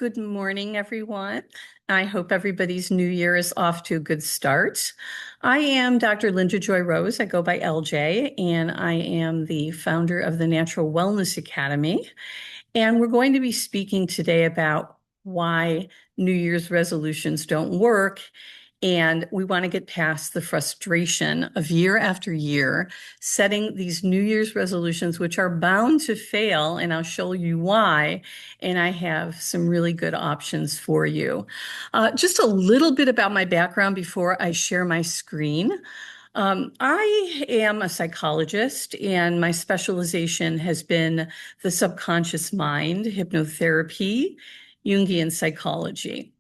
Good morning, everyone. I hope everybody's new year is off to a good start. I am Dr. Linda Joy Rose. I go by LJ, and I am the founder of the Natural Wellness Academy. And we're going to be speaking today about why New Year's resolutions don't work. And we want to get past the frustration of year after year setting these New Year's resolutions, which are bound to fail. And I'll show you why. And I have some really good options for you. Just a little bit about my background before I share my screen. I am a psychologist, and my specialization has been the subconscious mind, hypnotherapy, Jungian psychology.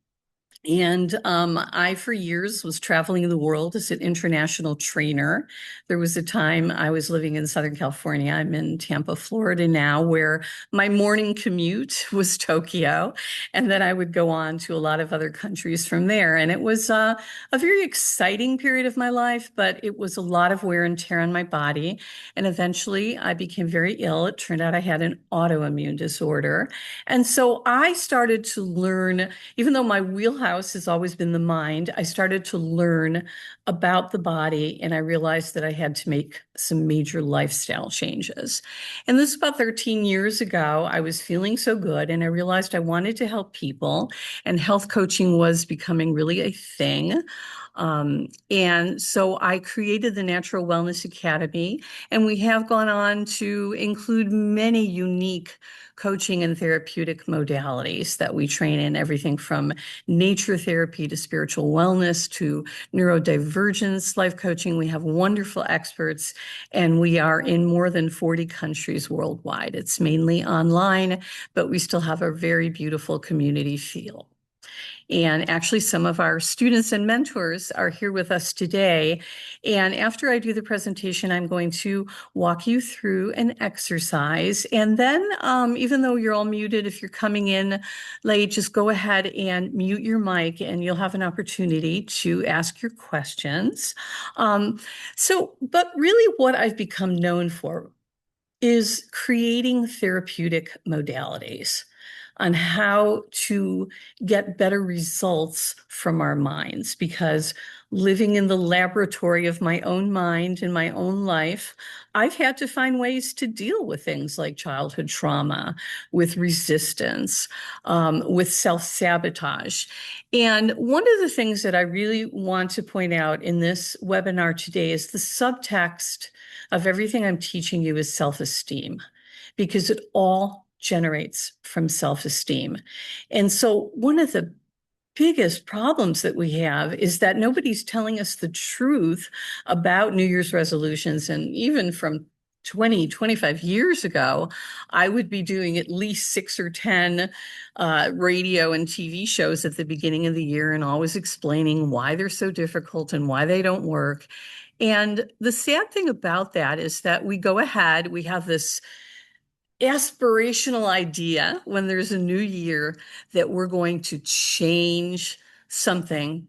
And I, for years, was traveling the world as an international trainer. There was a time I was living in Southern California. I'm in Tampa, Florida now, where my morning commute was Tokyo. And then I would go on to a lot of other countries from there. And it was a very exciting period of my life, but it was a lot of wear and tear on my body. And eventually I became very ill. It turned out I had an autoimmune disorder. And so I started to learn, even though my wheelhouse has always been the mind, I started to learn about the body, and I realized that I had to make some major lifestyle changes. And this is about 13 years ago. I was feeling so good, and I realized I wanted to help people, and health coaching was becoming really a thing. And so I created the Natural Wellness Academy, and we have gone on to include many unique coaching and therapeutic modalities that we train in, everything from nature therapy to spiritual wellness to neurodivergence life coaching. We have wonderful experts, and we are in more than 40 countries worldwide. It's mainly online, but we still have a very beautiful community feel. And actually, some of our students and mentors are here with us today. And after I do the presentation, I'm going to walk you through an exercise. And then, even though you're all muted, if you're coming in late, just go ahead and mute your mic, and you'll have an opportunity to ask your questions. But really, what I've become known for is creating therapeutic modalities on how to get better results from our minds, because living in the laboratory of my own mind and my own life, I've had to find ways to deal with things like childhood trauma, with resistance, with self-sabotage. And one of the things that I really want to point out in this webinar today is the subtext of everything I'm teaching you is self-esteem, because it all generates from self-esteem. And so one of the biggest problems that we have is that nobody's telling us the truth about New Year's resolutions. And even from 20, 25 years ago, I would be doing at least 6 or 10 radio and TV shows at the beginning of the year and always explaining why they're so difficult and why they don't work. And the sad thing about that is that we go ahead, we have this aspirational idea when there's a new year that we're going to change something.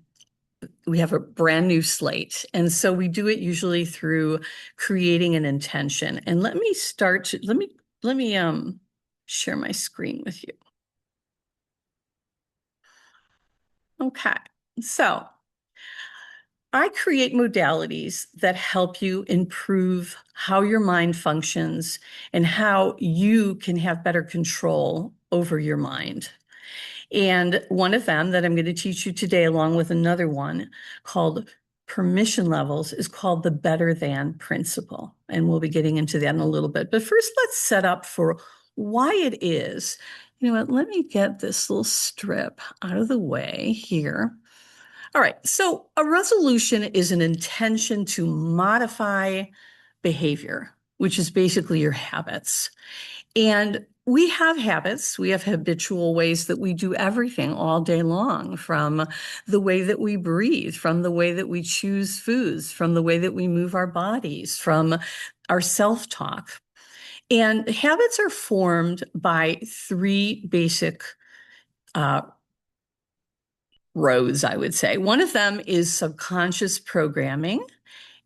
We have a brand new slate. And so we do it usually through creating an intention. And let me share my screen with you. Okay. So I create modalities that help you improve how your mind functions and how you can have better control over your mind. And one of them that I'm going to teach you today, along with another one called permission levels, is called the better than principle. And we'll be getting into that in a little bit. But first, let's set up for why it is. You know what? Let me get this little strip out of the way here. All right, so a resolution is an intention to modify behavior, which is basically your habits. And we have habits, we have habitual ways that we do everything all day long, from the way that we breathe, from the way that we choose foods, from the way that we move our bodies, from our self-talk. And habits are formed by 3 basic roads, I would say. One of them is subconscious programming.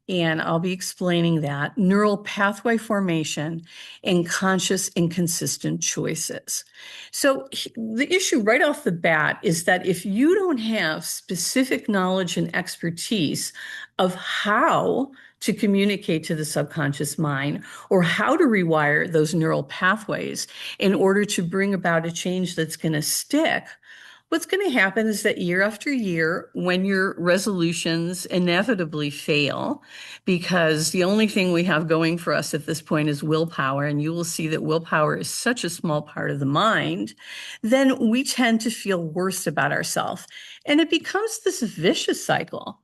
and I'll be explaining that, neural pathway formation, and conscious and consistent choices. So the issue right off the bat is that if you don't have specific knowledge and expertise of how to communicate to the subconscious mind or how to rewire those neural pathways in order to bring about a change that's going to stick, what's going to happen is that year after year, when your resolutions inevitably fail, because the only thing we have going for us at this point is willpower, and you will see that willpower is such a small part of the mind, then we tend to feel worse about ourselves. And it becomes this vicious cycle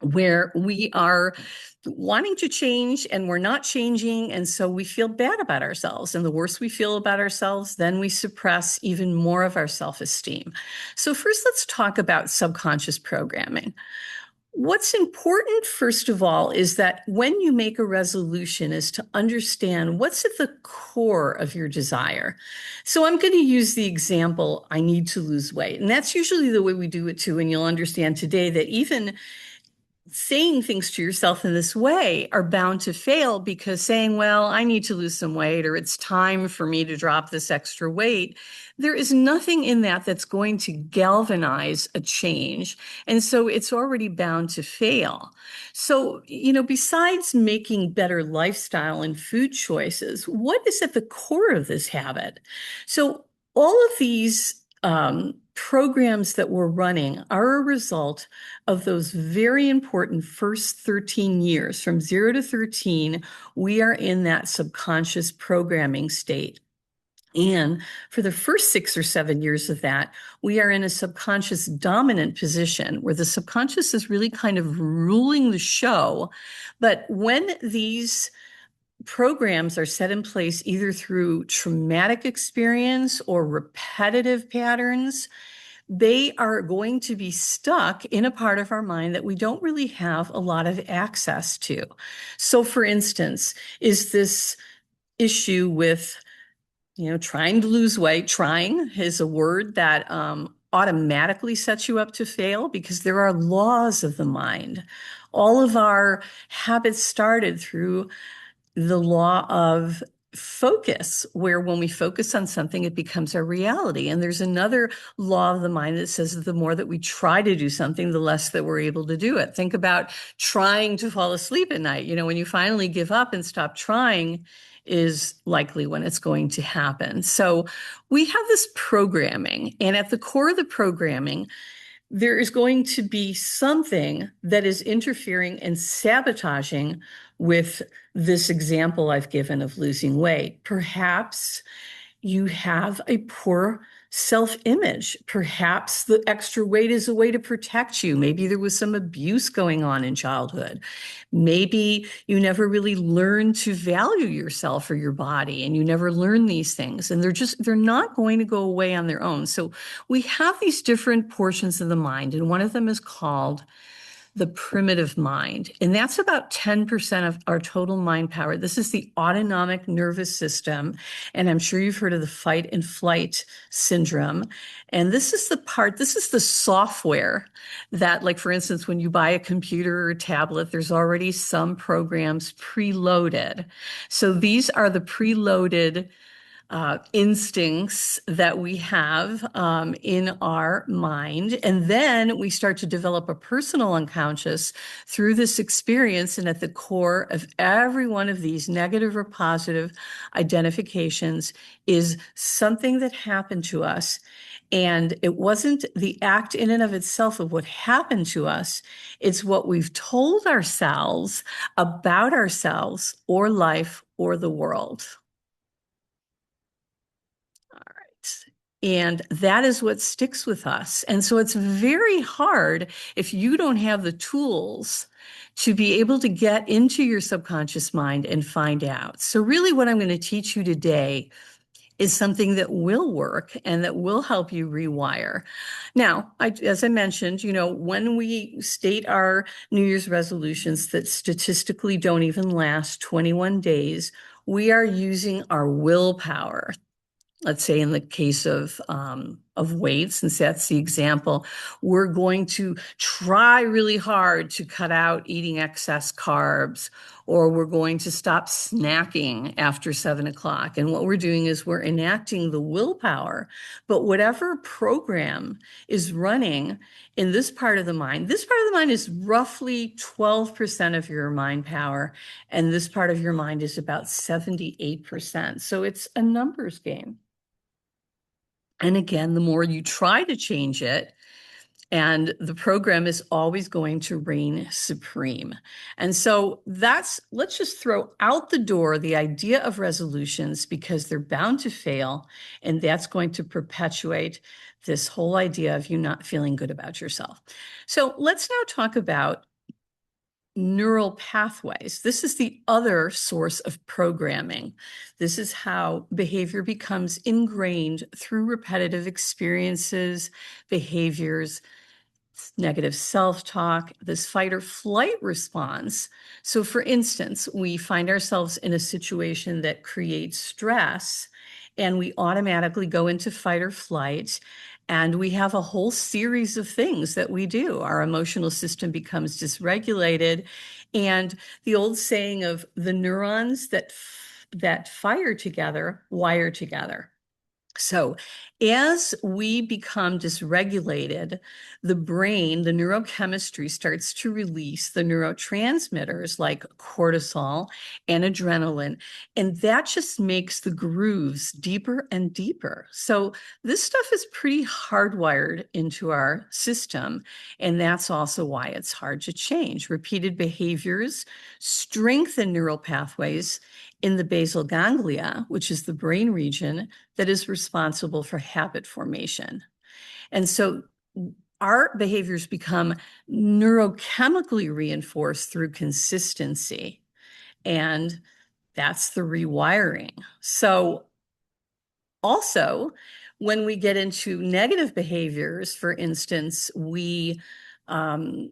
where we are wanting to change and we're not changing. And so we feel bad about ourselves. And the worse we feel about ourselves, then we suppress even more of our self-esteem. So first, let's talk about subconscious programming. What's important, first of all, is that when you make a resolution is to understand what's at the core of your desire. So I'm going to use the example, I need to lose weight. And that's usually the way we do it too. And you'll understand today that even saying things to yourself in this way are bound to fail, because saying, well, I need to lose some weight, or it's time for me to drop this extra weight, there is nothing in that that's going to galvanize a change. And so it's already bound to fail. So, besides making better lifestyle and food choices, what is at the core of this habit? So all of these programs that we're running are a result of those very important first 13 years. From 0 to 13, we are in that subconscious programming state. And for the first 6 or 7 years of that, we are in a subconscious dominant position where the subconscious is really kind of ruling the show. But when these programs are set in place either through traumatic experience or repetitive patterns, they are going to be stuck in a part of our mind that we don't really have a lot of access to. So, for instance, is this issue with, trying to lose weight? Trying is a word that automatically sets you up to fail because there are laws of the mind. All of our habits started through the law of focus, where when we focus on something, it becomes our reality. And there's another law of the mind that says that the more that we try to do something, the less that we're able to do it. Think about trying to fall asleep at night. When you finally give up and stop trying is likely when it's going to happen. So we have this programming, and at the core of the programming, there is going to be something that is interfering and sabotaging with this example I've given of losing weight. Perhaps you have a poor self-image. Perhaps the extra weight is a way to protect you. Maybe there was some abuse going on in childhood. Maybe you never really learned to value yourself or your body, and you never learned these things. And they're not going to go away on their own. So we have these different portions of the mind, and one of them is called the primitive mind. And that's about 10% of our total mind power. This is the autonomic nervous system. And I'm sure you've heard of the fight and flight syndrome. And this is the software that, like, for instance, when you buy a computer or a tablet, there's already some programs preloaded. So these are the preloaded instincts that we have in our mind. And then we start to develop a personal unconscious through this experience. And at the core of every one of these negative or positive identifications is something that happened to us. And it wasn't the act in and of itself of what happened to us. It's what we've told ourselves about ourselves or life or the world. And that is what sticks with us. And so it's very hard if you don't have the tools to be able to get into your subconscious mind and find out. So really what I'm going to teach you today is something that will work and that will help you rewire. Now, as I mentioned, when we state our New Year's resolutions that statistically don't even last 21 days, we are using our willpower. Let's say in the case of of weight, since that's the example, we're going to try really hard to cut out eating excess carbs, or we're going to stop snacking after 7 o'clock. And what we're doing is we're enacting the willpower. But whatever program is running in this part of the mind is roughly 12% of your mind power, and this part of your mind is about 78%. So it's a numbers game. And again, the more you try to change it, and the program is always going to reign supreme. And so let's just throw out the door the idea of resolutions, because they're bound to fail. And that's going to perpetuate this whole idea of you not feeling good about yourself. So let's now talk about neural pathways. This is the other source of programming. This is how behavior becomes ingrained through repetitive experiences, behaviors, negative self-talk, this fight or flight response. So for instance, we find ourselves in a situation that creates stress, and we automatically go into fight or flight, and we have a whole series of things that we do. Our emotional system becomes dysregulated, and the old saying of the neurons that fire together wire together. So as we become dysregulated, the brain, the neurochemistry starts to release the neurotransmitters like cortisol and adrenaline, and that just makes the grooves deeper and deeper. So this stuff is pretty hardwired into our system, and that's also why it's hard to change. Repeated behaviors strengthen neural pathways in the basal ganglia, which is the brain region that is responsible for habit formation. And so our behaviors become neurochemically reinforced through consistency. And that's the rewiring. So also, when we get into negative behaviors, for instance, we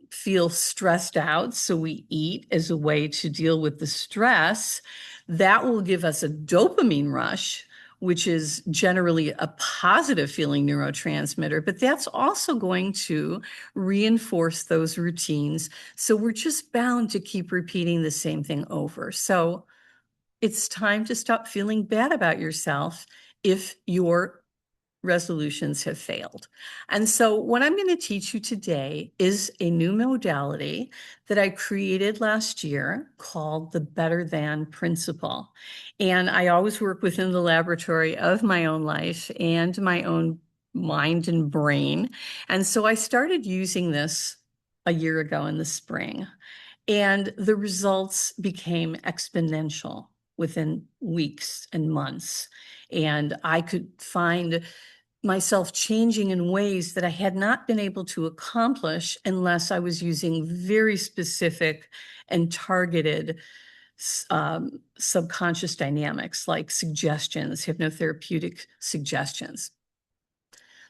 feel stressed out, so we eat as a way to deal with the stress. That will give us a dopamine rush, which is generally a positive feeling neurotransmitter, but that's also going to reinforce those routines. So we're just bound to keep repeating the same thing over. So it's time to stop feeling bad about yourself if your resolutions have failed. And so what I'm going to teach you today is a new modality that I created last year called the Better Than Principle. And I always work within the laboratory of my own life and my own mind and brain. And so I started using this a year ago in the spring, and the results became exponential within weeks and months. And I could find myself changing in ways that I had not been able to accomplish unless I was using very specific and targeted subconscious dynamics like suggestions, hypnotherapeutic suggestions.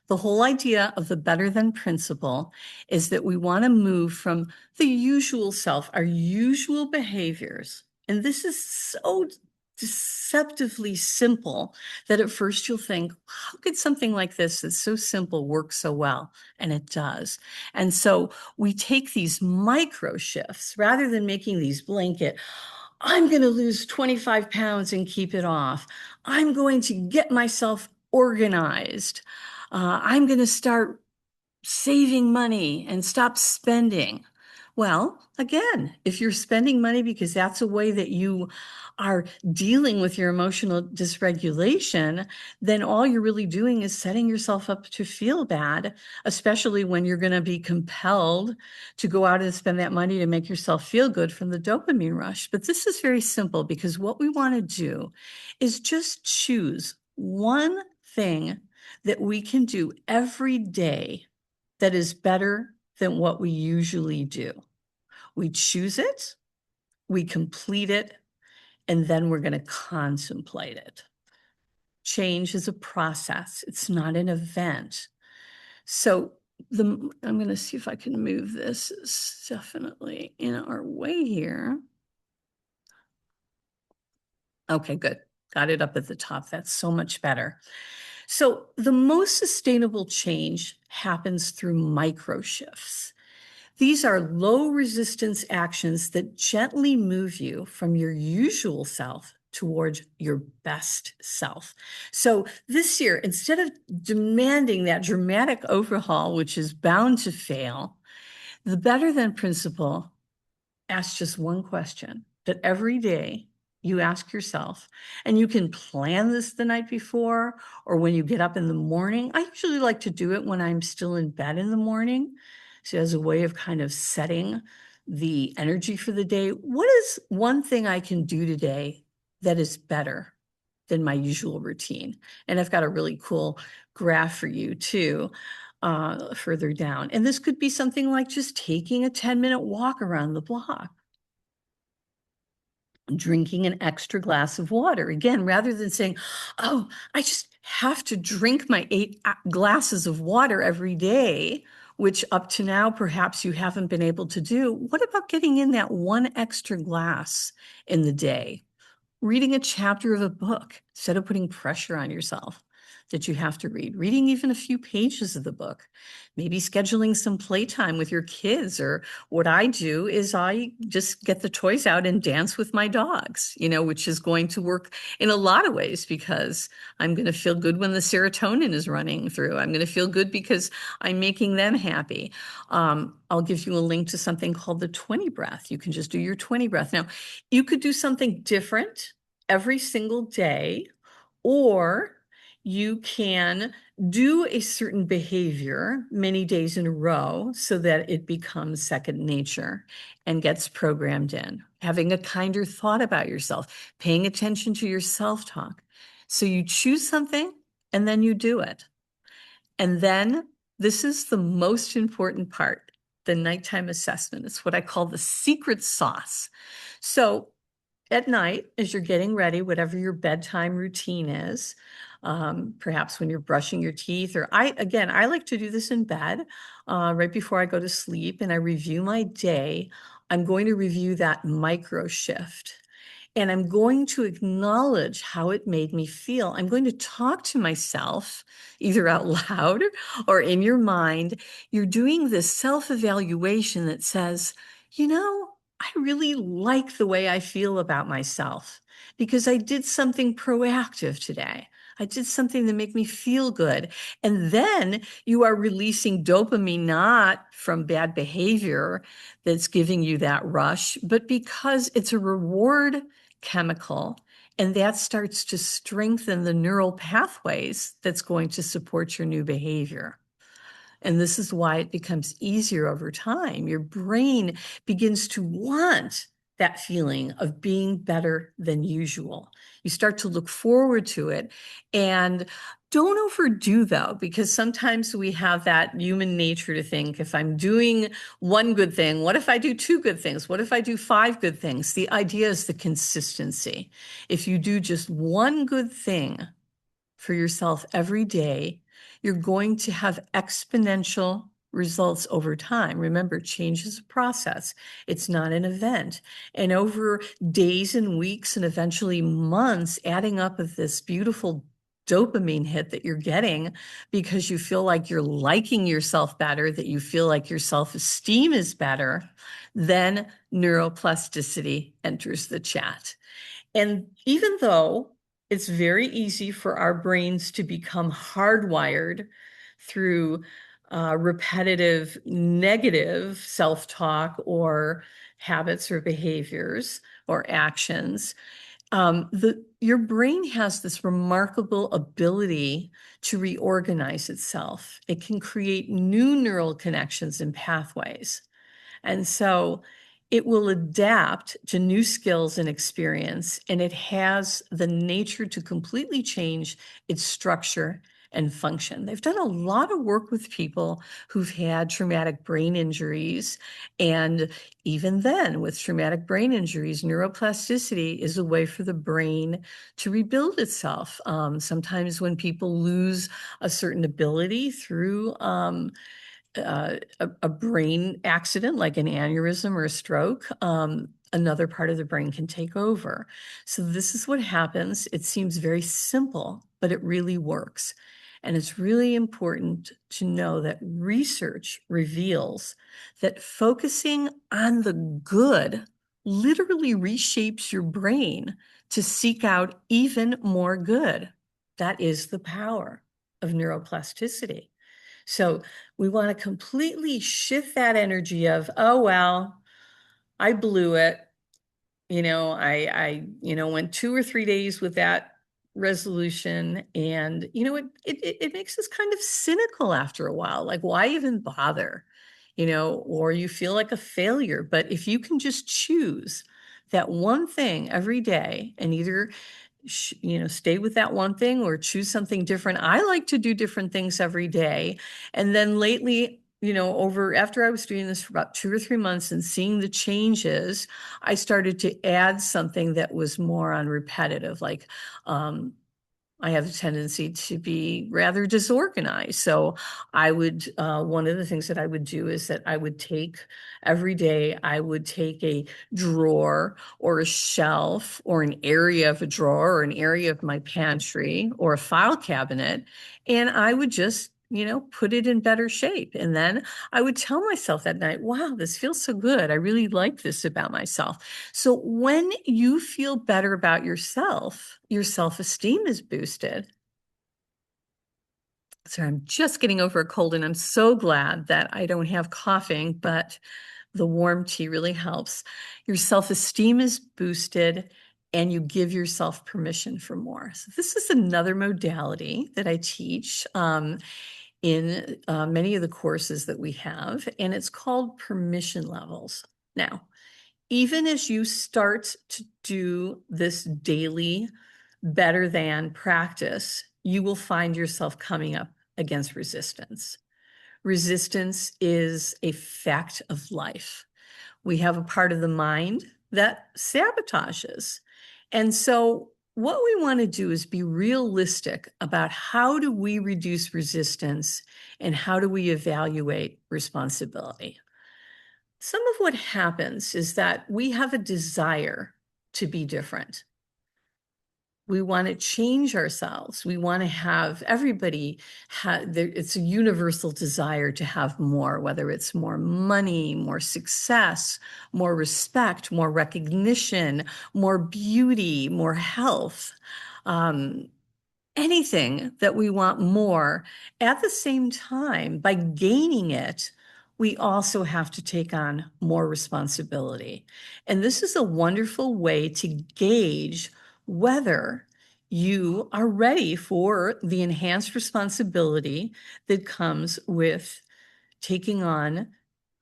The whole idea of the better than principle is that we want to move from the usual self, our usual behaviors. And this is so deceptively simple that at first you'll think, how could something like this that's so simple work so well? And it does. And so we take these micro shifts rather than making these blanket, I'm going to lose 25 pounds and keep it off. I'm going to get myself organized. I'm going to start saving money and stop spending. Well, again, if you're spending money because that's a way that you are dealing with your emotional dysregulation, then all you're really doing is setting yourself up to feel bad, especially when you're going to be compelled to go out and spend that money to make yourself feel good from the dopamine rush. But this is very simple, because what we want to do is just choose one thing that we can do every day that is better than what we usually do. We choose it, we complete it, and then we're going to contemplate it. Change is a process. It's not an event. So I'm going to see if I can move this. It's definitely in our way here. Okay, good. Got it up at the top. That's so much better. So the most sustainable change happens through micro shifts. These are low resistance actions that gently move you from your usual self towards your best self. So this year, instead of demanding that dramatic overhaul, which is bound to fail, the better than principle asks just one question that every day you ask yourself, and you can plan this the night before or when you get up in the morning. I usually like to do it when I'm still in bed in the morning. So as a way of kind of setting the energy for the day, what is one thing I can do today that is better than my usual routine? And I've got a really cool graph for you too, further down. And this could be something like just taking a 10-minute walk around the block, drinking an extra glass of water. Again, rather than saying, oh, I just have to drink my 8 glasses of water every day, which up to now, perhaps you haven't been able to do. What about getting in that one extra glass in the day? Reading a chapter of a book instead of putting pressure on yourself that you have to read, reading even a few pages of the book, maybe scheduling some playtime with your kids. Or what I do is I just get the toys out and dance with my dogs, which is going to work in a lot of ways because I'm going to feel good when the serotonin is running through. I'm going to feel good because I'm making them happy. I'll give you a link to something called the 20 breath. You can just do your 20 breath. Now, you could do something different every single day, or you can do a certain behavior many days in a row so that it becomes second nature and gets programmed in. Having a kinder thought about yourself, paying attention to your self-talk. So you choose something and then you do it. And then this is the most important part, the nighttime assessment. It's what I call the secret sauce. So at night, as you're getting ready, whatever your bedtime routine is, perhaps when you're brushing your teeth, or I like to do this in bed, right before I go to sleep, and I review my day. I'm going to review that micro shift. And I'm going to acknowledge how it made me feel. I'm going to talk to myself either out loud or in your mind. You're doing this self-evaluation that says, I really like the way I feel about myself because I did something proactive today. I did something that made me feel good. And then you are releasing dopamine, not from bad behavior that's giving you that rush, but because it's a reward chemical. And that starts to strengthen the neural pathways that's going to support your new behavior. And this is why it becomes easier over time. Your brain begins to want that feeling of being better than usual. You start to look forward to it. And don't overdo, though, because sometimes we have that human nature to think, if I'm doing one good thing, what if I do 2 good things? What if I do 5 good things? The idea is the consistency. If you do just one good thing for yourself every day, you're going to have exponential results over time. Remember, change is a process. It's not an event. And over days and weeks and eventually months, adding up of this beautiful dopamine hit that you're getting because you feel like you're liking yourself better, that you feel like your self-esteem is better, then neuroplasticity enters the chat. And even though it's very easy for our brains to become hardwired through repetitive negative self-talk or habits or behaviors or actions, your brain has this remarkable ability to reorganize itself. It can create new neural connections and pathways. And so it will adapt to new skills and experience, and it has the nature to completely change its structure and function. They've done a lot of work with people who've had traumatic brain injuries. And even then, with traumatic brain injuries, neuroplasticity is a way for the brain to rebuild itself. Sometimes when people lose a certain ability through a brain accident like an aneurysm or a stroke, another part of the brain can take over. So this is what happens. It seems very simple, but it really works. And it's really important to know that research reveals that focusing on the good literally reshapes your brain to seek out even more good. That is the power of neuroplasticity. So we want to completely shift that energy of, oh, well, I blew it. I went 2 or 3 days with that resolution, and it makes us kind of cynical after a while. Like, why even bother? Or you feel like a failure. But if you can just choose that one thing every day and either stay with that one thing or choose something different. I like to do different things every day. And then lately, after I was doing this for about 2 or 3 months and seeing the changes, I started to add something that was more on repetitive, like I have a tendency to be rather disorganized. So one of the things that I would do is that I would take every day, I would take a drawer or a shelf or an area of a drawer or an area of my pantry or a file cabinet, and I would just put it in better shape. And then I would tell myself that night, wow, this feels so good. I really like this about myself. So when you feel better about yourself, your self-esteem is boosted. So I'm just getting over a cold, and I'm so glad that I don't have coughing, but the warm tea really helps. Your self-esteem is boosted and you give yourself permission for more. So this is another modality that I teach in many of the courses that we have, and it's called permission levels. Now, even as you start to do this daily better than practice, you will find yourself coming up against resistance. Resistance is a fact of life. We have a part of the mind that sabotages. And so what we want to do is be realistic about how do we reduce resistance and how do we evaluate responsibility. Some of what happens is that we have a desire to be different. We want to change ourselves. We want to have everybody it's a universal desire to have more, whether it's more money, more success, more respect, more recognition, more beauty, more health. Anything that we want more. At the same time, by gaining it, we also have to take on more responsibility. And this is a wonderful way to gauge whether you are ready for the enhanced responsibility that comes with taking on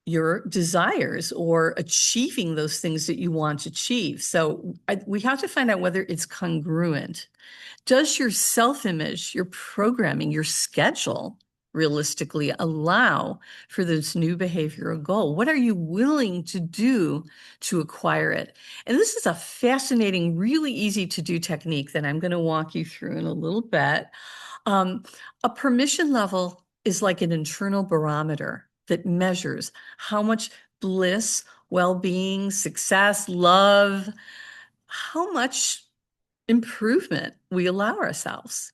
your desires or achieving those things that you want to achieve. So we have to find out whether it's congruent. Does your self-image, your programming, your schedule realistically allow for this new behavioral goal? What are you willing to do to acquire it? And this is a fascinating, really easy to do technique that I'm going to walk you through in a little bit. A permission level is like an internal barometer that measures how much bliss, well-being, success, love, how much improvement we allow ourselves.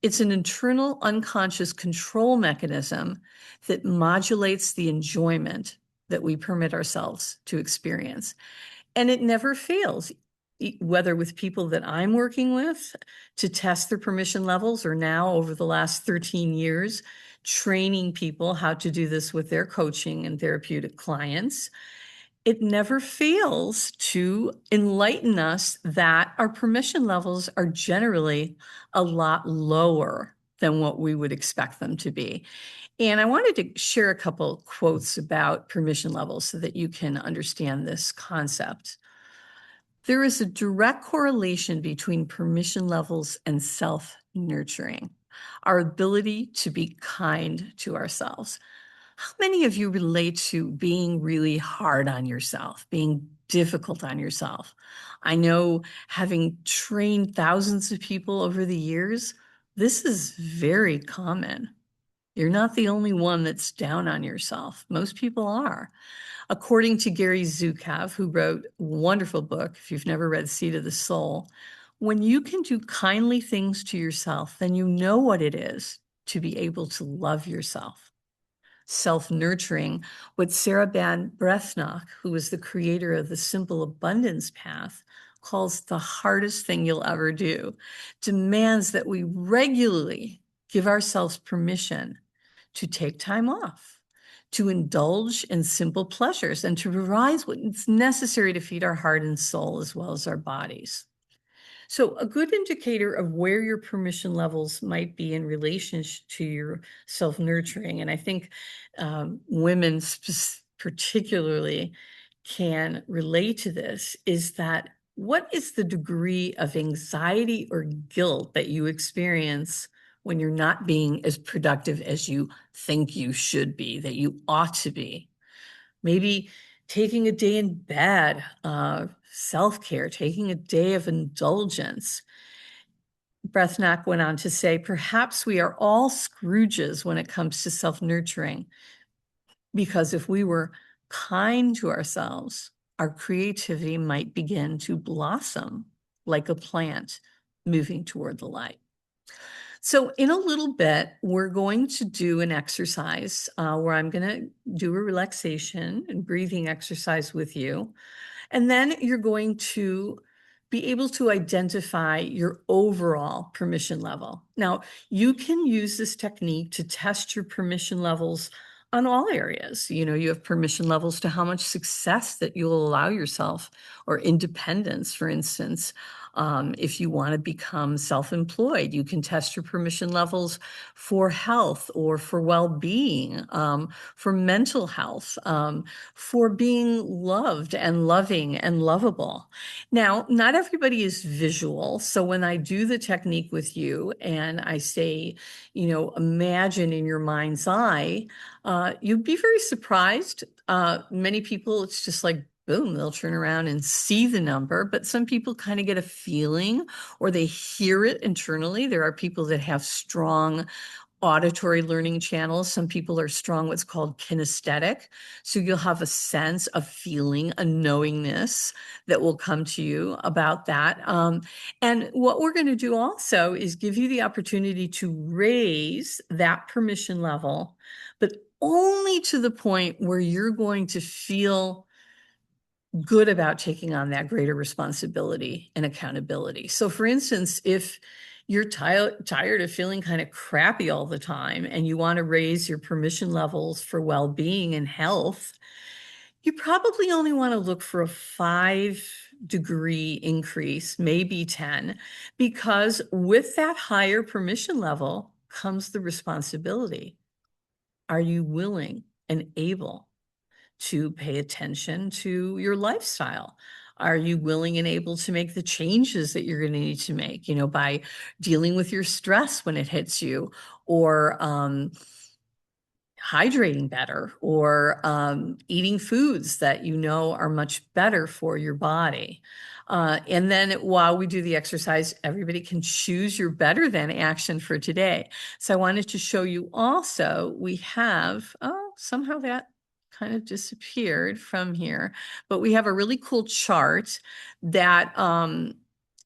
It's an internal unconscious control mechanism that modulates the enjoyment that we permit ourselves to experience. And it never fails, whether with people that I'm working with to test their permission levels, or now over the last 13 years, training people how to do this with their coaching and therapeutic clients. It never fails to enlighten us that our permission levels are generally a lot lower than what we would expect them to be. And I wanted to share a couple quotes about permission levels so that you can understand this concept. There is a direct correlation between permission levels and self-nurturing, our ability to be kind to ourselves. How many of you relate to being really hard on yourself, being difficult on yourself? I know, having trained thousands of people over the years, this is very common. You're not the only one that's down on yourself. Most people are. According to Gary Zukav, who wrote a wonderful book, if you've never read Seed of the Soul, when you can do kindly things to yourself, then you know what it is to be able to love yourself. Self-nurturing, what Sarah Ban Breathnach, who was the creator of the Simple Abundance Path, calls the hardest thing you'll ever do, demands that we regularly give ourselves permission to take time off, to indulge in simple pleasures, and to provide what's necessary to feed our heart and soul as well as our bodies. So a good indicator of where your permission levels might be in relation to your self-nurturing, and I think women particularly can relate to this, is that what is the degree of anxiety or guilt that you experience when you're not being as productive as you think you should be, that you ought to be? Maybe taking a day in bed, self-care, taking a day of indulgence. Breathnach went on to say, perhaps we are all Scrooges when it comes to self-nurturing, because if we were kind to ourselves, our creativity might begin to blossom like a plant moving toward the light. So in a little bit, we're going to do an exercise where I'm going to do a relaxation and breathing exercise with you. And then you're going to be able to identify your overall permission level. Now, you can use this technique to test your permission levels on all areas. You know, you have permission levels to how much success that you'll allow yourself, or independence, for instance. If you want to become self-employed, you can test your permission levels for health or for well-being, for mental health, for being loved and loving and lovable. Now, not everybody is visual. So when I do the technique with you and I say, you know, imagine in your mind's eye, you'd be very surprised. Many people, it's just like, boom, they'll turn around and see the number, but some people kind of get a feeling or they hear it internally. There are people that have strong auditory learning channels. Some people are strong, what's called kinesthetic. So you'll have a sense, a feeling, a knowingness that will come to you about that. And what we're going to do also is give you the opportunity to raise that permission level, but only to the point where you're going to feel good about taking on that greater responsibility and accountability. So for instance, if you're tired of feeling kind of crappy all the time and you want to raise your permission levels for well-being and health, you probably only want to look for a 5-degree increase, maybe 10, because with that higher permission level comes the responsibility. Are you willing and able to pay attention to your lifestyle? Are you willing and able to make the changes that you're going to need to make, you know, by dealing with your stress when it hits you, or hydrating better, or eating foods that you know are much better for your body? And then while we do the exercise, everybody can choose your better than action for today. So I wanted to show you also, we have, oh, somehow that kind of disappeared from here, but we have a really cool chart that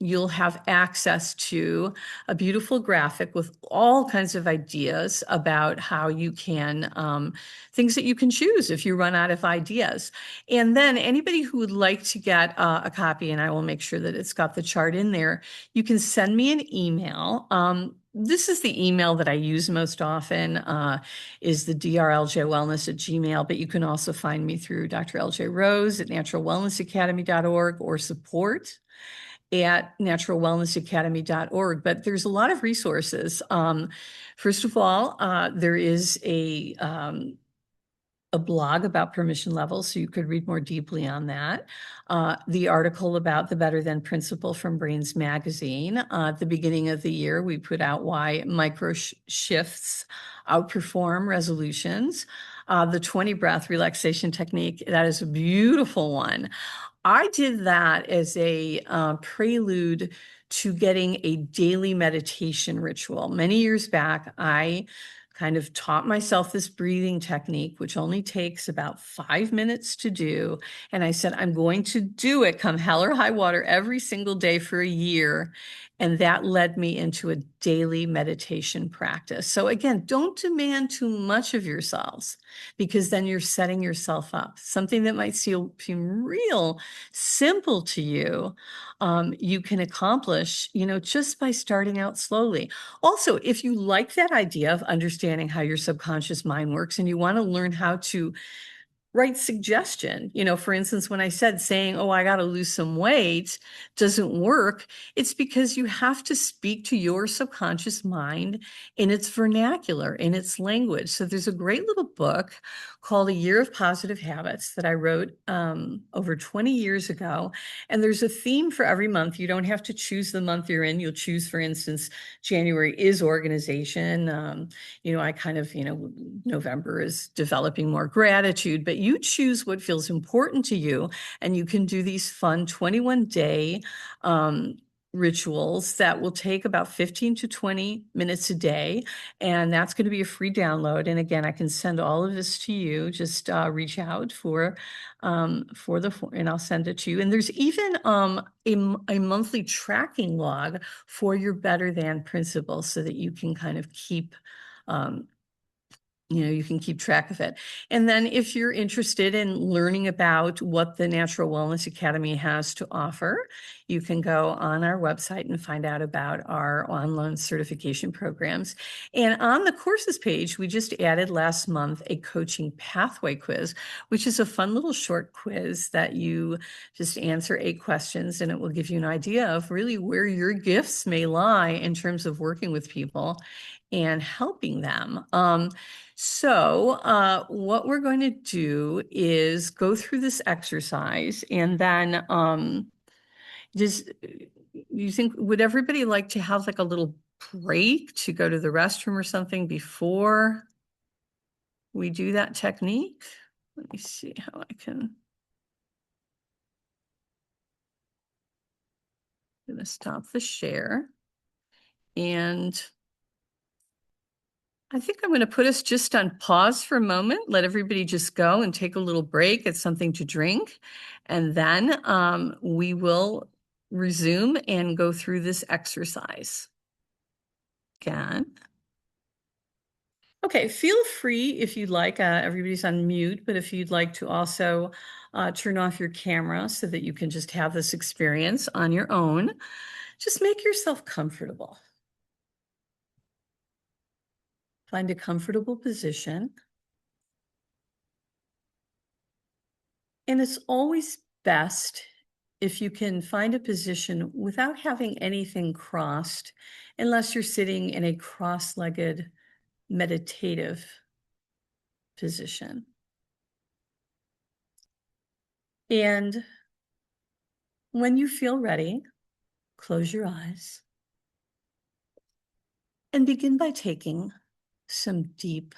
you'll have access to, a beautiful graphic with all kinds of ideas about how you can, things that you can choose if you run out of ideas. And then anybody who would like to get a copy, and I will make sure that it's got the chart in there, you can send me an email. This is the email that I use most often, is the drljwellness@gmail, but you can also find me through Dr. LJ Rose at naturalwellnessacademy.org or support@naturalwellnessacademy.org. But there's a lot of resources. First of all, there is a blog about permission levels, so you could read more deeply on that. The article about the Better Than Principle from Brains Magazine. At the beginning of the year, we put out why micro shifts outperform resolutions. The 20 breath relaxation technique, that is a beautiful one. I did that as a prelude to getting a daily meditation ritual. Many years back, I kind of taught myself this breathing technique, which only takes about 5 minutes to do. And I said, I'm going to do it come hell or high water every single day for a year. And that led me into a daily meditation practice. So again, don't demand too much of yourselves, because then you're setting yourself up. Something that might seem real simple to you, you can accomplish, just by starting out slowly. Also, if you like that idea of understanding how your subconscious mind works and you want to learn how to right suggestion. For instance, when I said saying, oh, I got to lose some weight doesn't work, it's because you have to speak to your subconscious mind in its vernacular, in its language. So there's a great little book called A Year of Positive Habits that I wrote over 20 years ago. And there's a theme for every month. You don't have to choose the month you're in. You'll choose, for instance, January is organization. I kind of, November is developing more gratitude, but you choose what feels important to you. And you can do these fun 21-day rituals that will take about 15 to 20 minutes a day. And that's going to be a free download. And again, I can send all of this to you. Just reach out and I'll send it to you. And there's even a monthly tracking log for your better than principle, so that you can kind of keep you can keep track of it. And then if you're interested in learning about what the Natural Wellness Academy has to offer, you can go on our website and find out about our online certification programs. And on the courses page, we just added last month a coaching pathway quiz, which is a fun little short quiz that you just answer 8 questions, and it will give you an idea of really where your gifts may lie in terms of working with people and helping them. So what we're going to do is go through this exercise, and then you think, would everybody like to have like a little break to go to the restroom or something before we do that technique? Let me see how I can. I'm going to stop the share. And I think I'm going to put us just on pause for a moment, let everybody just go and take a little break, get something to drink, and then we will resume and go through this exercise. Again. Okay, feel free if you'd like, everybody's on mute, but if you'd like to also turn off your camera so that you can just have this experience on your own, just make yourself comfortable. Find a comfortable position. And it's always best if you can find a position without having anything crossed, unless you're sitting in a cross-legged meditative position. And when you feel ready, close your eyes and begin by taking some deep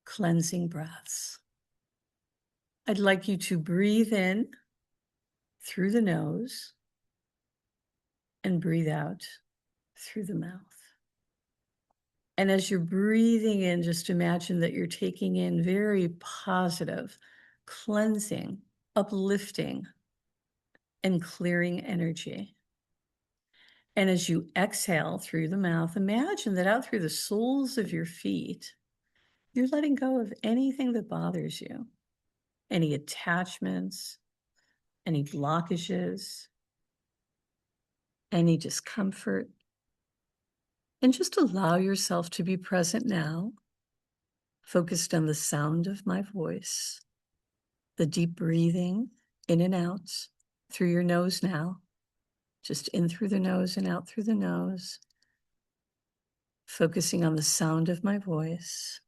cleansing breaths. I'd like you to breathe in through the nose and breathe out through the mouth. And as you're breathing in, just imagine that you're taking in very positive, cleansing, uplifting, and clearing energy. And as you exhale through the mouth, imagine that out through the soles of your feet, you're letting go of anything that bothers you, any attachments, any blockages, any discomfort. And just allow yourself to be present now, focused on the sound of my voice, the deep breathing in and out through your nose now, just in through the nose and out through the nose, focusing on the sound of my voice,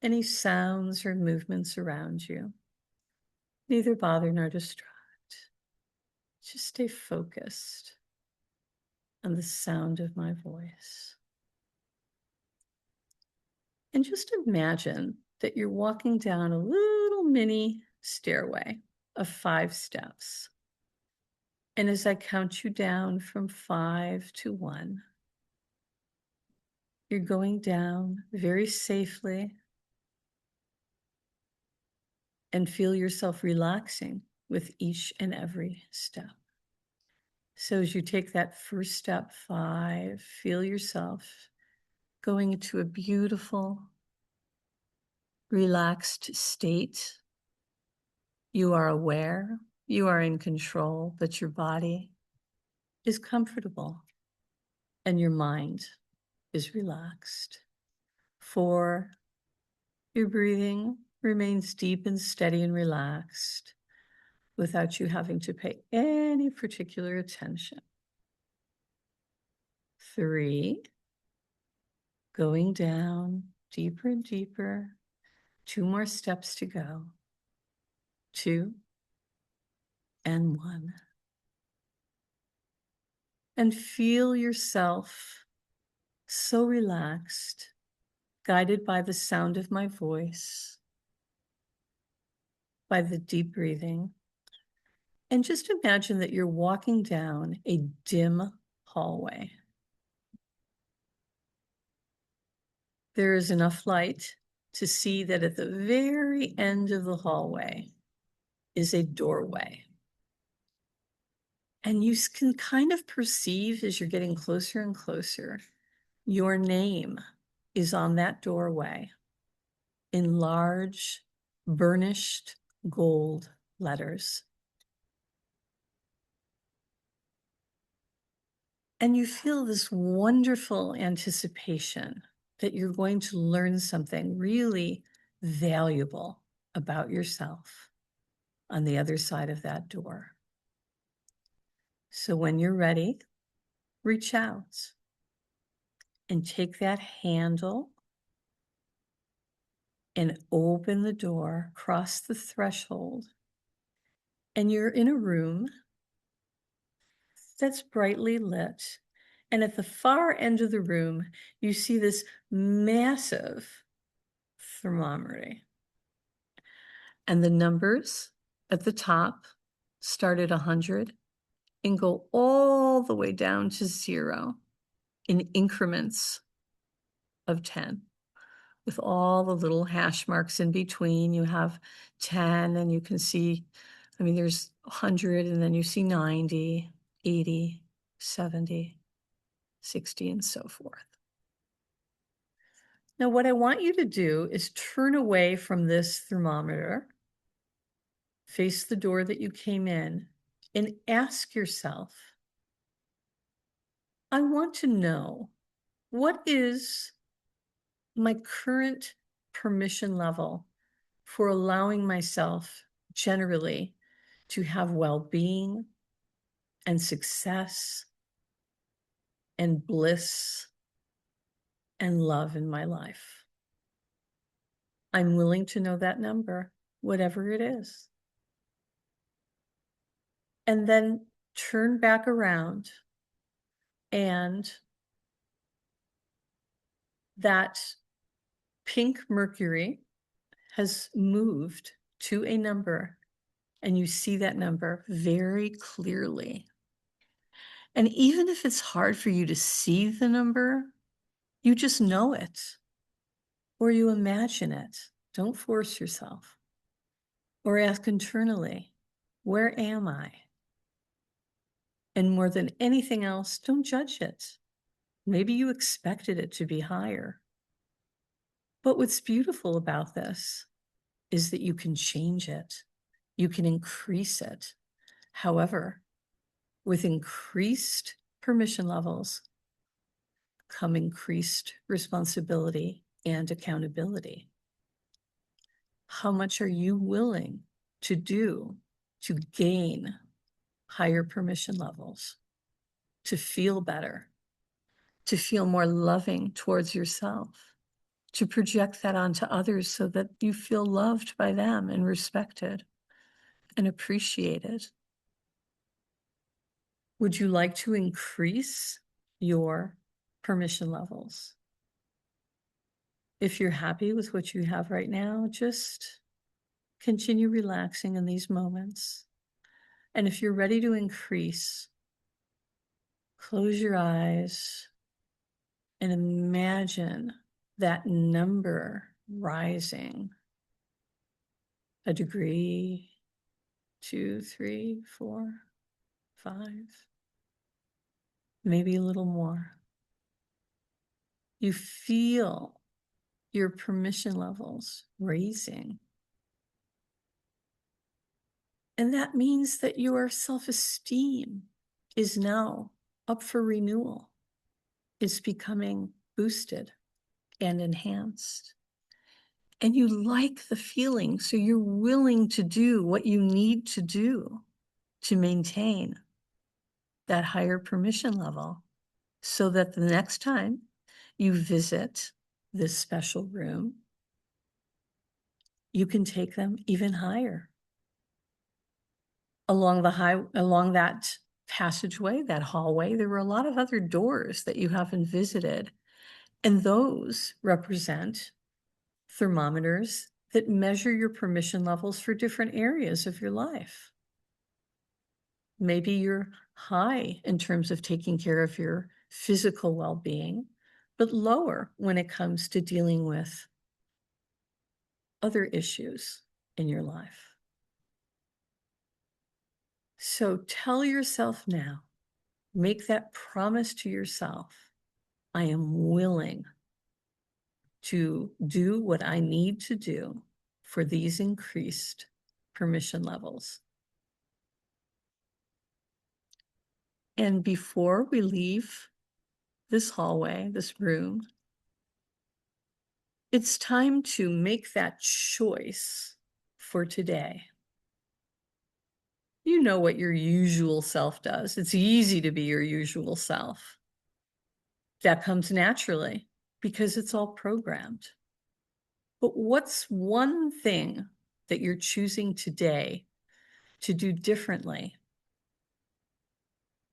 any sounds or movements around you. Neither bother nor distract. Just stay focused on the sound of my voice. And just imagine that you're walking down a little mini stairway of 5 steps. And as I count you down from 5 to 1, You're going down very safely and feel yourself relaxing with each and every step. So as you take that first step, 5, feel yourself going into a beautiful, relaxed state. You are aware, you are in control, but your body is comfortable and your mind is relaxed. 4, your breathing remains deep and steady and relaxed without you having to pay any particular attention. 3, going down deeper and deeper. 2 more steps to go. 2 and 1. And feel yourself so relaxed, guided by the sound of my voice, by the deep breathing. And just imagine that you're walking down a dim hallway. There is enough light to see that at the very end of the hallway is a doorway. And you can kind of perceive as you're getting closer and closer, your name is on that doorway in large, burnished gold letters. And you feel this wonderful anticipation that you're going to learn something really valuable about yourself on the other side of that door. So when you're ready, reach out and take that handle and open the door, cross the threshold, and you're in a room that's brightly lit. And at the far end of the room, you see this massive thermometer. And the numbers at the top start at 100 and go all the way down to 0 in increments of 10. With all the little hash marks in between, you have 10 and you can see, there's 100 and then you see 90, 80, 70, 60, and so forth. Now, what I want you to do is turn away from this thermometer, face the door that you came in, and ask yourself, I want to know, what is my current permission level for allowing myself generally to have well-being and success and bliss and love in my life? I'm willing to know that number, whatever it is. And then turn back around, and that pink mercury has moved to a number, and you see that number very clearly. And even if it's hard for you to see the number, you just know it, or you imagine it. Don't force yourself. Or ask internally, where am I? And more than anything else, don't judge it. Maybe you expected it to be higher. But what's beautiful about this is that you can change it. You can increase it. However, with increased permission levels come increased responsibility and accountability. How much are you willing to do to gain higher permission levels, to feel better, to feel more loving towards yourself, to project that onto others so that you feel loved by them and respected and appreciated? Would you like to increase your permission levels? If you're happy with what you have right now, just continue relaxing in these moments. And if you're ready to increase, close your eyes And imagine that number rising a degree, 2, 3, 4, 5, maybe a little more. You feel your permission levels raising. And that means that your self-esteem is now up for renewal. It's becoming boosted and enhanced. And you like the feeling, so you're willing to do what you need to do to maintain that higher permission level so that the next time you visit this special room, you can take them even higher. Along that passageway, that hallway, there were a lot of other doors that you haven't visited. And those represent thermometers that measure your permission levels for different areas of your life. Maybe you're high in terms of taking care of your physical well-being, but lower when it comes to dealing with other issues in your life. So tell yourself now, make that promise to yourself, I am willing to do what I need to do for these increased permission levels. And before we leave this hallway, this room, it's time to make that choice for today. You know what your usual self does. It's easy to be your usual self. That comes naturally because it's all programmed. But what's one thing that you're choosing today to do differently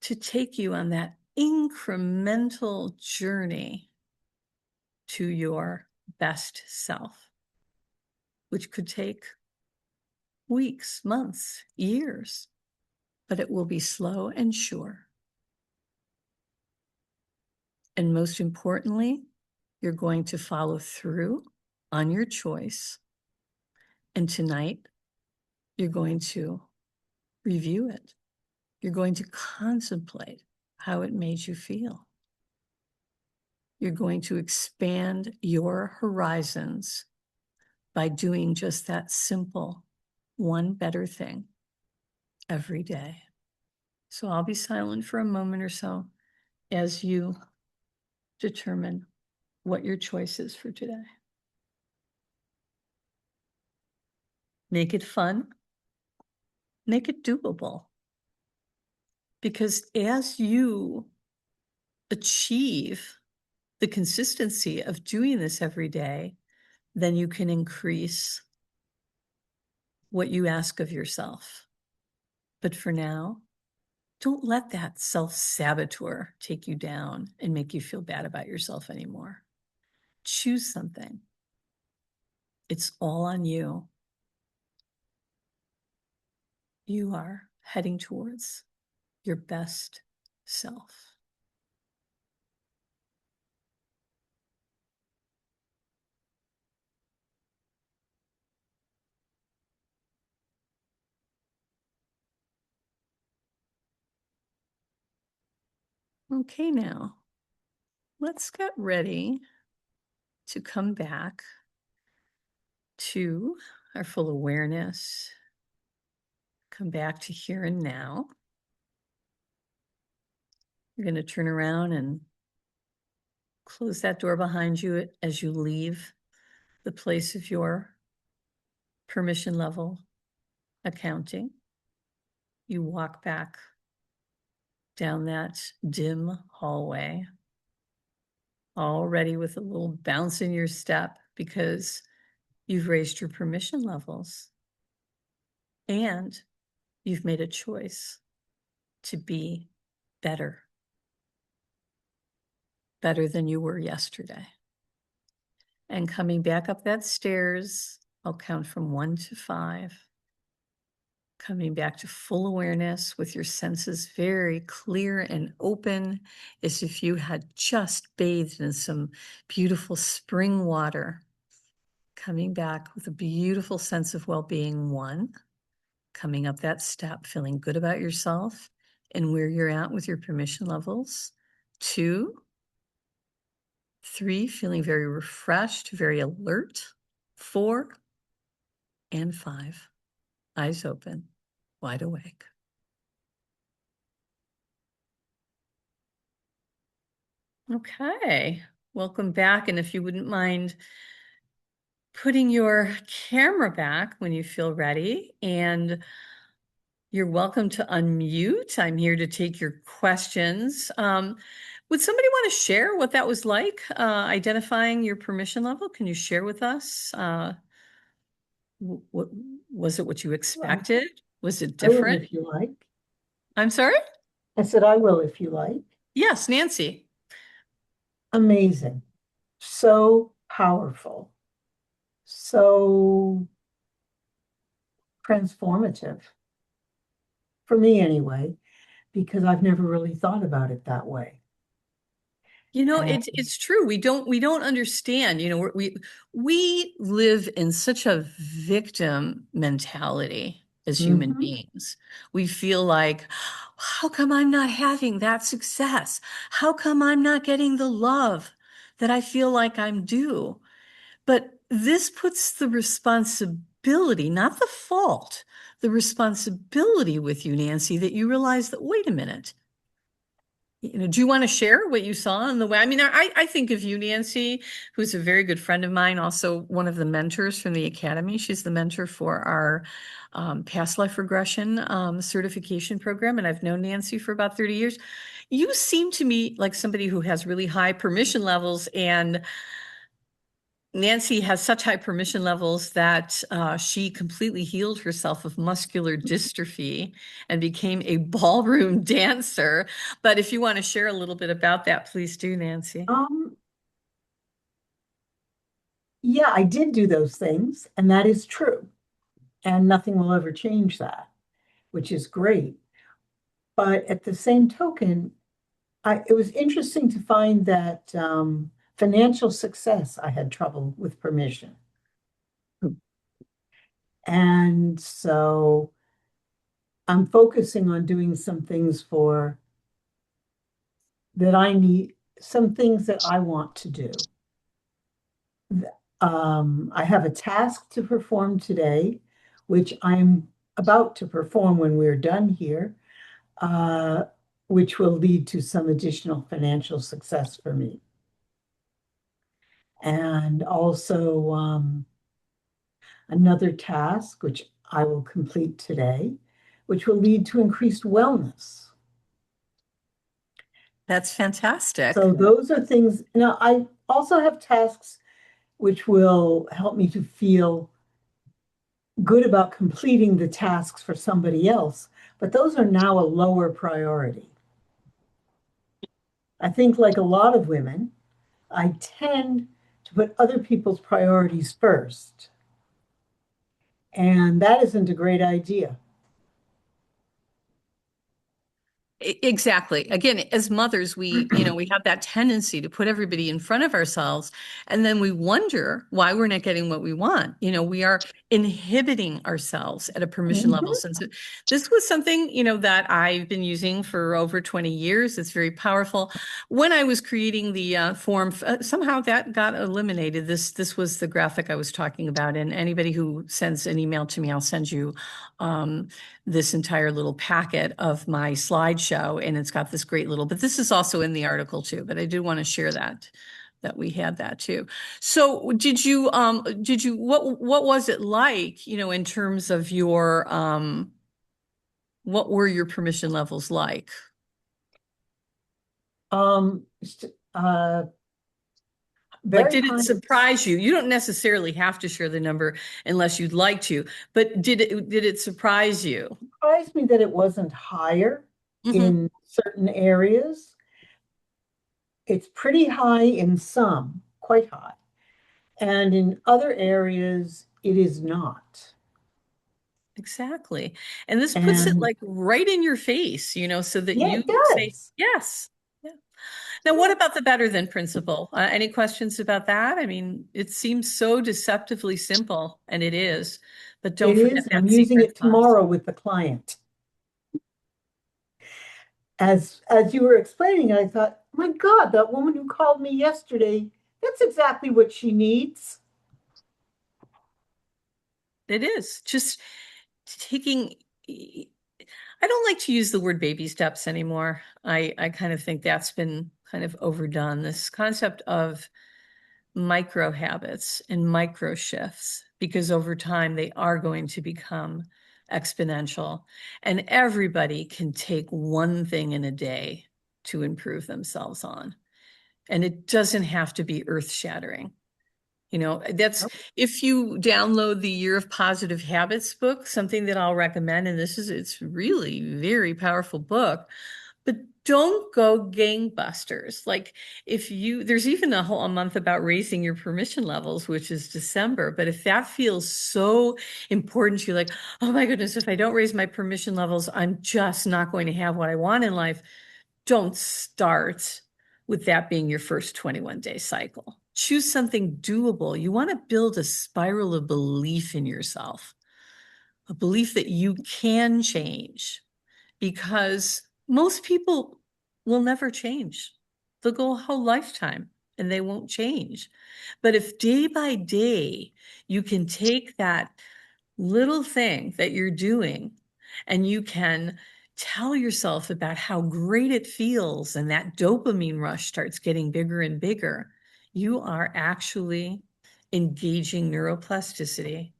to take you on that incremental journey to your best self, which could take weeks, months, years, but it will be slow and sure. And most importantly, you're going to follow through on your choice. And tonight, you're going to review it. You're going to contemplate how it made you feel. You're going to expand your horizons by doing just that simple one better thing every day. So I'll be silent for a moment or so as you determine what your choice is for today. Make it fun. Make it doable. Because as you achieve the consistency of doing this every day, then you can increase what you ask of yourself. But for now, don't let that self-saboteur take you down and make you feel bad about yourself anymore. Choose something. It's all on you. You are heading towards your best self. Okay, now let's get ready to come back to our full awareness, come back to here and now. You're going to turn around and close that door behind you as you leave the place of your permission level accounting. You walk back down that dim hallway, already with a little bounce in your step because you've raised your permission levels and you've made a choice to be better than you were yesterday. And coming back up that stairs, I'll count from 1 to 5. Coming back to full awareness with your senses very clear and open, as if you had just bathed in some beautiful spring water. Coming back with a beautiful sense of well-being, one. Coming up that step, feeling good about yourself and where you're at with your permission levels. Two. Three, feeling very refreshed, very alert. Four. And five, eyes open, wide awake. Okay, welcome back. And if you wouldn't mind putting your camera back when you feel ready, and you're welcome to unmute. I'm here to take your questions. Would somebody want to share what that was like, identifying your permission level? Can you share with us? What was it what you expected? Was it I will different? if you like. I'm sorry? I said, I will if you like. Yes, Nancy. Amazing. So powerful. So transformative. For me, anyway, because I've never really thought about it that way. You know, And it's true. We don't understand. You know, we live in such a victim mentality as human mhm, beings. We feel like, how come I'm not having that success? How come I'm not getting the love that I feel like I'm due? But this puts the responsibility, not the fault, the responsibility with you, Nancy, that you realize that, wait a minute. You know, do you want to share what you saw in the way? I mean, I think of you, Nancy, who's a very good friend of mine, also one of the mentors from the Academy. She's the mentor for our past life regression certification program, and I've known Nancy for about 30 years. You seem to me like somebody who has really high permission levels, and Nancy has such high permission levels that she completely healed herself of muscular dystrophy and became a ballroom dancer. But if you want to share a little bit about that, please do, Nancy. um, yeah, I did do those things, and that is true. And nothing will ever change that, which is great. But at the same token, it was interesting to find that financial success, I had trouble with permission. And so I'm focusing on doing some things for that I need, some things that I want to do. I have a task to perform today, which I'm about to perform when we're done here, uh, which will lead to some additional financial success for me. And also another task, which I will complete today, which will lead to increased wellness. That's fantastic. So those are things. Now, I also have tasks which will help me to feel good about completing the tasks for somebody else, but those are now a lower priority. I think, like a lot of women, I tend to put other people's priorities first, and that isn't a great idea. Exactly. Again, as mothers, we have that tendency to put everybody in front of ourselves, and then we wonder why we're not getting what we want. You know, we are inhibiting ourselves at a permission level. Mhm. Since this was something, that I've been using for over 20 years, it's very powerful. When I was creating the form, somehow that got eliminated. This was the graphic I was talking about, and anybody who sends an email to me, I'll send you um, this entire little packet of my slideshow, and it's got this great little, but this is also in the article too, but I do want to share that we had that too. So what was it like, in terms of your, what were your permission levels like? Um, Like, very did it high. surprise you? You don't necessarily have to share the number unless you'd like to, but did it surprise you? Surprised me that it wasn't higher Mhm. in certain areas. It's pretty high in some, quite high. And in other areas, it is not. exactly. And this puts it And like right in your face, so that yeah, you it say, does. yes. Yeah. Now, what Yeah. about the better than principle? Any questions about that? I mean, it seems so deceptively simple, and it is, but don't It forget is. I'm that using secret it sauce. tomorrow with the client. As you were explaining, I thought, my God, that woman who called me yesterday, that's exactly what she needs. It is just taking, I don't like to use the word baby steps anymore. I kind of think that's been kind of overdone. This concept of micro habits and micro shifts, because over time they are going to become exponential. And everybody can take one thing in a day to improve themselves on. And it doesn't have to be earth shattering. That's if you download the Year of Positive Habits book, something that I'll recommend, and it's really very powerful book, but don't go gangbusters. Like there's even a month about raising your permission levels, which is December. But if that feels so important to you, like, oh my goodness, if I don't raise my permission levels, I'm just not going to have what I want in life. Don't start with that being your first 21-day cycle. Choose something doable. You want to build a spiral of belief in yourself, a belief that you can change, because most people will never change. They'll go a whole lifetime and they won't change. But if day by day you can take that little thing that you're doing and you can tell yourself about how great it feels, and that dopamine rush starts getting bigger and bigger, you are actually engaging neuroplasticity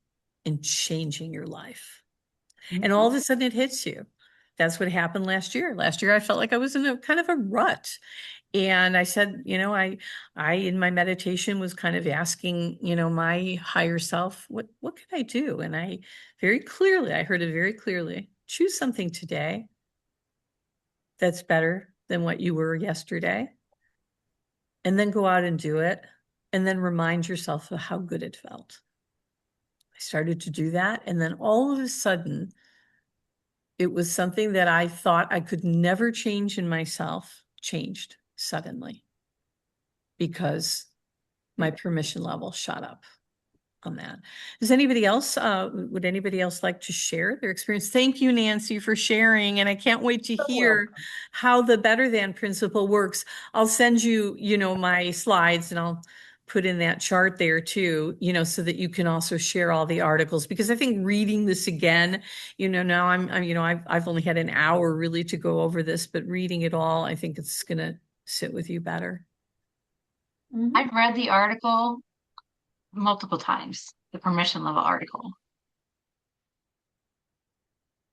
and changing your life. And all Mhm. of a sudden it hits you. That's what happened last year. Last year I felt like I was in a kind of a rut. And I said, I in my meditation was kind of asking, my higher self, what could I do? And I heard it very clearly. Choose something today that's better than what you were yesterday, and then go out and do it. And then remind yourself of how good it felt. I started to do that. And then all of a sudden, it was something that I thought I could never change in myself, changed suddenly because my permission level shot up on that. Would anybody else like to share their experience? Thank you, Nancy, for sharing. And I can't wait to So hear welcome. how the better than principle works. I'll send you, my slides, and I'll put in that chart there too, so that you can also share all the articles, because I think reading this again, now I've only had an hour really to go over this, but reading it all, I think it's going to sit with you better. Mhm. I've read the article multiple times, the permission level article.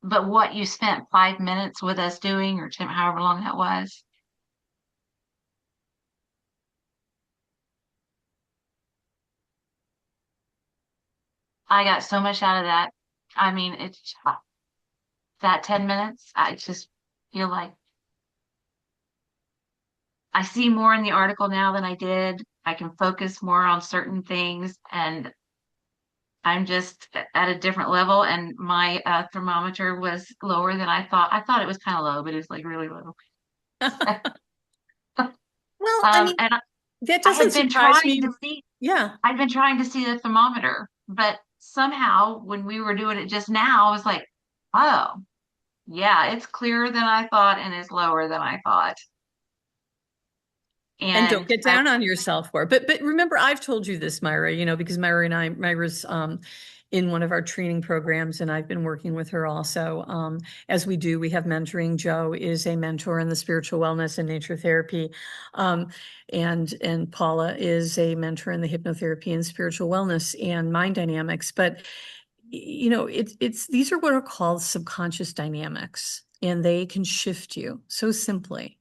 But what you spent 5 minutes with us doing, or however long that was, I got so much out of that. I mean, it's that 10 minutes, I just feel like I see more in the article now than I did. I can focus more on certain things, and I'm just at a different level. And my thermometer was lower than I thought. I thought it was kind of low, but it was like really low. Well, I mean, And that I doesn't had been surprise trying me. to see Yeah. I'd been trying to see the thermometer, but somehow when we were doing it just now, I was like, oh, yeah, it's clearer than I thought and it's lower than I thought. And don't And get down on yourself for it. But remember, I've told you this, Myra, because Myra's in one of our training programs, and I've been working with her also. As we do, we have mentoring. Joe is a mentor in the spiritual wellness and nature therapy. Um, and Paula is a mentor in the hypnotherapy and spiritual wellness and mind dynamics. But it's these are what are called subconscious dynamics, and they can shift you so simply.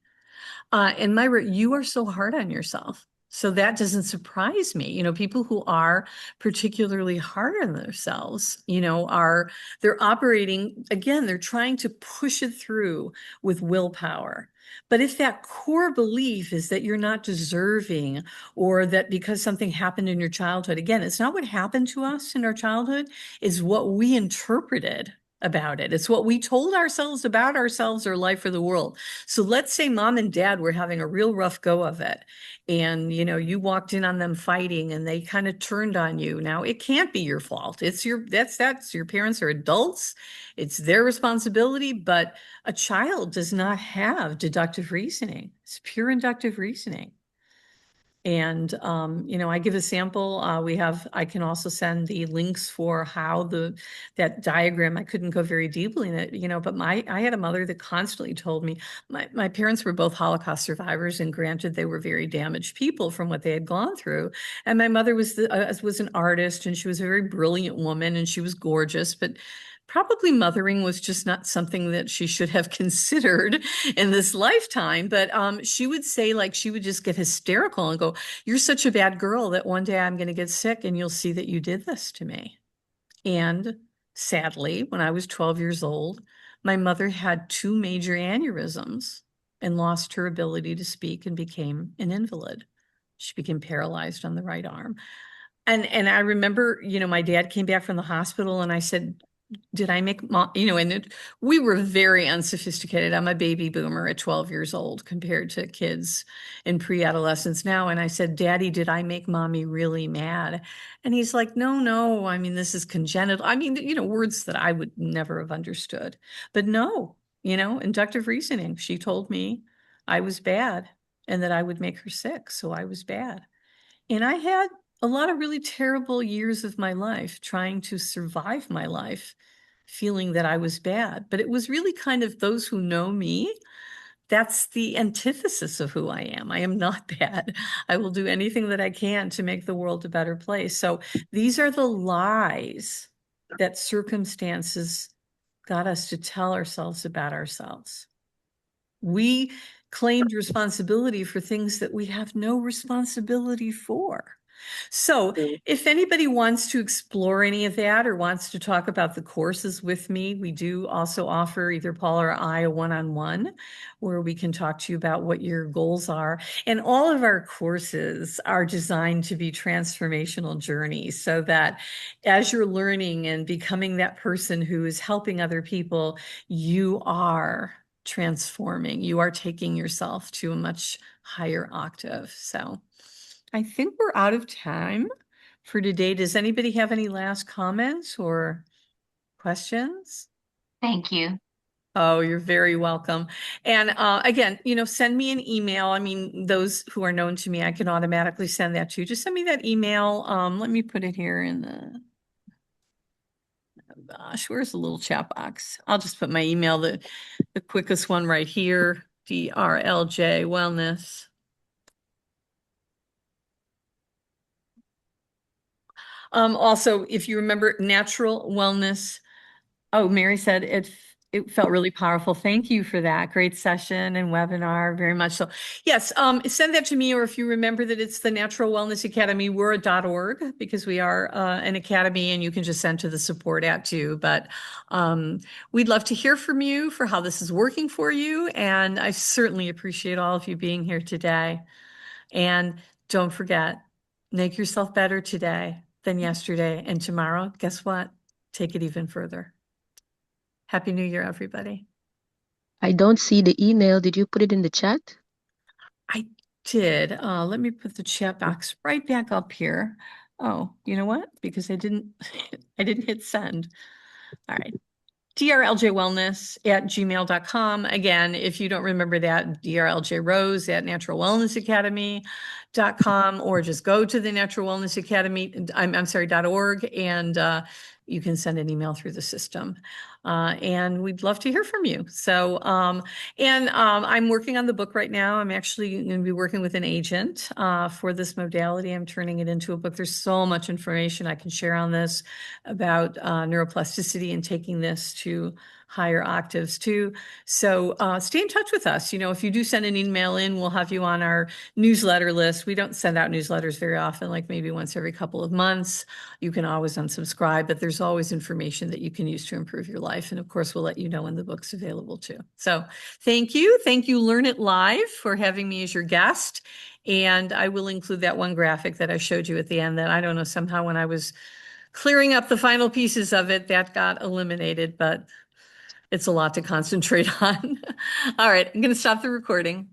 And Myra, you are so hard on yourself. So that doesn't surprise me. People who are particularly hard on themselves, they're operating, again, they're trying to push it through with willpower. But if that core belief is that you're not deserving, or that because something happened in your childhood, again, it's not what happened to us in our childhood, it's what we interpreted about it. It's what we told ourselves about ourselves or life or the world. So let's say mom and dad were having a real rough go of it, and you walked in on them fighting and they kind of turned on you. Now it can't be your fault. It's that's your parents are adults. It's their responsibility, but a child does not have deductive reasoning. It's pure inductive reasoning. And, I give a sample. I can also send the links for how that diagram, I couldn't go very deeply in it, but I had a mother that constantly told me, my parents were both Holocaust survivors, and granted, they were very damaged people from what they had gone through. And my mother was an artist, and she was a very brilliant woman, and she was gorgeous, but probably mothering was just not something that she should have considered in this lifetime. But she would say, like, she would just get hysterical and go, "You're such a bad girl that one day I'm going to get sick and you'll see that you did this to me." And sadly, when I was 12 years old, my mother had 2 major aneurysms and lost her ability to speak and became an invalid. She became paralyzed on the right arm. And I remember, my dad came back from the hospital and I said, "Did I make mom?" We were very unsophisticated. I'm a baby boomer at 12 years old compared to kids in pre-adolescence now. And I said, "Daddy, did I make mommy really mad?" And he's like, "No, no. I mean, this is congenital." I mean, words that I would never have understood. But no, inductive reasoning. She told me I was bad and that I would make her sick. So I was bad. And I had a lot of really terrible years of my life trying to survive my life, feeling that I was bad. But it was really kind of, those who know me, that's the antithesis of who I am. I am not bad. I will do anything that I can to make the world a better place. So these are the lies that circumstances got us to tell ourselves about ourselves. We claimed responsibility for things that we have no responsibility for. So if anybody wants to explore any of that or wants to talk about the courses with me, we do also offer, either Paul or I, a one-on-one where we can talk to you about what your goals are. And all of our courses are designed to be transformational journeys, so that as you're learning and becoming that person who is helping other people, you are transforming. You are taking yourself to a much higher octave. So I think we're out of time for today. Does anybody have any last comments or questions? Thank you. Oh, you're very welcome. And again, send me an email. I mean, those who are known to me, I can automatically send that to you. Just send me that email. Let me put it here in the, oh gosh, where's the little chat box? I'll just put my email, the quickest one right here, DRLJ Wellness. Also, if you remember natural wellness, oh, Mary said it felt really powerful. Thank you for that. Great session and webinar, very much so. Yes, send that to me, or if you remember that it's the Natural Wellness Academy, we're a .org because we are an academy, and you can just send to the support @ too. But we'd love to hear from you for how this is working for you. And I certainly appreciate all of you being here today. And don't forget, make yourself better today than yesterday. And tomorrow, guess what? Take it even further. Happy New Year, everybody. I don't see the email. Did you put it in the chat? I did. Let me put the chat box right back up here. Oh, you know what? Because I didn't hit send. All right. drljwellness@gmail.com. Again, if you don't remember that, drljrose@naturalwellnessacademy.com, or just go to the Natural Wellness Academy, I'm sorry, .org, and you can send an email through the system. And we'd love to hear from you. So, I'm working on the book right now. I'm actually going to be working with an agent for this modality. I'm turning it into a book. There's so much information I can share on this about neuroplasticity and taking this to higher octaves too. So stay in touch with us. If you do send an email in, we'll have you on our newsletter list. We don't send out newsletters very often, like maybe once every couple of months. You can always unsubscribe, but there's always information that you can use to improve your life. And of course, we'll let you know when the book's available too. So thank you. Thank you, Learn It Live, for having me as your guest. And I will include that one graphic that I showed you at the end that I don't know, somehow when I was clearing up the final pieces of it, that got eliminated, but it's a lot to concentrate on. All right, I'm going to stop the recording.